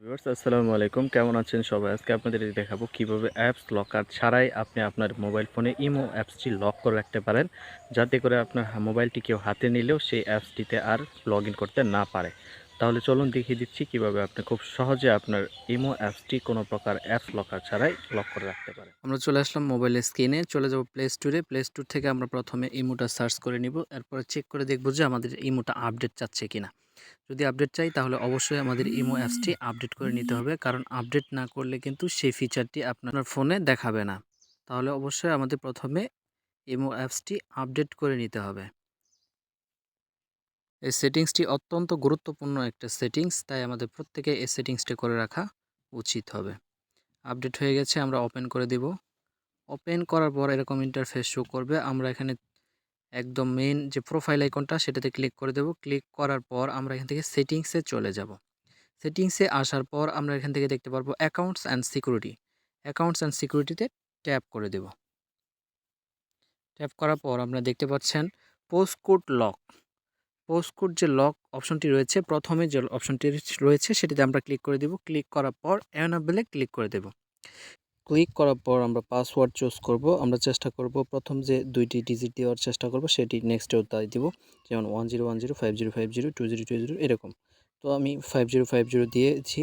Viewers আসসালামু আলাইকুম, কেমন আছেন সবাই? আজকে আপনাদের দেখাবো কিভাবে অ্যাপস লকার ছাড়াই আপনি আপনার মোবাইল ফোনে ইমো অ্যাপসটি লক করে রাখতে পারেন, যাতে করে আপনার মোবাইলটি কেউ হাতে নিলেও সেই অ্যাপসটিতে আর লগ ইন করতে না পারে। তাহলে চলুন দেখিয়ে দিচ্ছি কিভাবে আপনি খুব সহজে আপনার ইমো অ্যাপসটি কোনো প্রকার অ্যাপস লকার ছাড়াই লক করে রাখতে পারেন। আমরা চলে আসলাম মোবাইলের স্ক্রিনে, চলে যাব প্লে স্টোরে। প্লে স্টোর থেকে আমরা প্রথমে ইমোটা সার্চ করে নিব, এরপরে চেক করে দেখব যে আমাদের ইমোটা আপডেট চাচ্ছে কিনা। যদি আপডেট চাই তাহলে অবশ্যই আমাদের ইমো অ্যাপসটি আপডেট করে নিতে হবে, কারণ আপডেট না করলে কিন্তু সেই ফিচারটি আপনার ফোনে দেখাবে না। তাহলে অবশ্যই আমাদের প্রথমে ইমো অ্যাপসটি আপডেট করে নিতে হবে। এই সেটিংসটি অত্যন্ত গুরুত্বপূর্ণ একটা সেটিংস, তাই আমাদের প্রত্যেকে এই সেটিংসটি করে রাখা উচিত হবে। আপডেট হয়ে গেছে, আমরা ওপেন করে দেব। ওপেন করার পর এরকম ইন্টারফেস শো করবে। আমরা এখানে একদম মেইন যে প্রোফাইল আইকনটা সেটাতে ক্লিক করে দেব। ক্লিক করার পর আমরা এখান থেকে সেটিংসে চলে যাব। সেটিংসে আসার পর আমরা এখান থেকে দেখতে পারবো accounts and security. Accounts and সিকিউরিটিতে ট্যাপ করে দেব। ট্যাপ করার পর আমরা দেখতে পাচ্ছেন পোস্টকোড লক। পোস্টকোড যে লক অপশনটি রয়েছে, প্রথমে যে অপশনটি রয়েছে সেটিতে আমরা ক্লিক করে দেব। ক্লিক করার পর এনেবলে ক্লিক করে দেব। ক্লিক করার পর আমরা পাসওয়ার্ড চুজ করব। আমরা চেষ্টা করব প্রথম যে দুইটি ডিজিট দেওয়ার চেষ্টা করব, সেটি নেক্সটেও তাই দিব, যেমন 1010 5050 2020 এরকম। তো আমি 5050 দিয়েছি।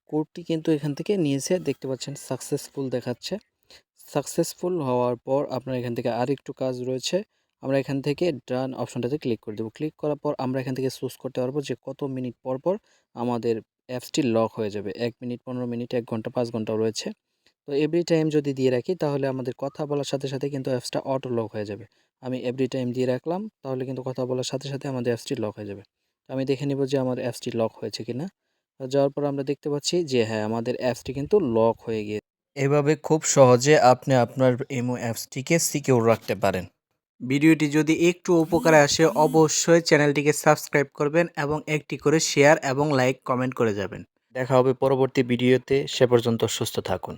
কোডটি কিন্তু এখান থেকে নিয়েছে, দেখতে পাচ্ছেন সাকসেসফুল দেখাচ্ছে। সাকসেসফুল হওয়ার পর আপনার এখান থেকে আরেকটু কাজ রয়েছে। আমরা এখান থেকে ডান অপশনটাতে ক্লিক করে দেবো। ক্লিক করার পর আমরা এখান থেকে চুজ করতে পারবো যে কত মিনিট পর পর আমাদের অ্যাপসটি লক হয়ে যাবে। 1 মিনিট, 15 মিনিট, 1 ঘন্টা, 5 ঘন্টাও রয়েছে। তো এভরি টাইম যদি দিয়ে রাখি তাহলে আমাদের কথা বলার সাথে সাথে কিন্তু অ্যাপসটা অটো লক হয়ে যাবে। আমি এভরি টাইম দিয়ে রাখলাম, তাহলে কিন্তু কথা বলার সাথে সাথে আমাদের অ্যাপসটি লক হয়ে যাবে। তো আমি দেখে নেব যে আমার অ্যাপসটি লক হয়েছে কিনা। যাওয়ার পর আমরা দেখতে পাচ্ছি যে হ্যাঁ, আমাদের অ্যাপসটি কিন্তু লক হয়ে গিয়েছে। এভাবে খুব সহজে আপনি আপনার ইমো অ্যাপসটিকে সিকিউর রাখতে পারেন। ভিডিওটি যদি একটু উপকারে আসে অবশ্যই চ্যানেলটিকে সাবস্ক্রাইব করবেন এবং একটি করে শেয়ার এবং লাইক কমেন্ট করে যাবেন। দেখা হবে পরবর্তী ভিডিওতে, সে পর্যন্ত সুস্থ থাকুন।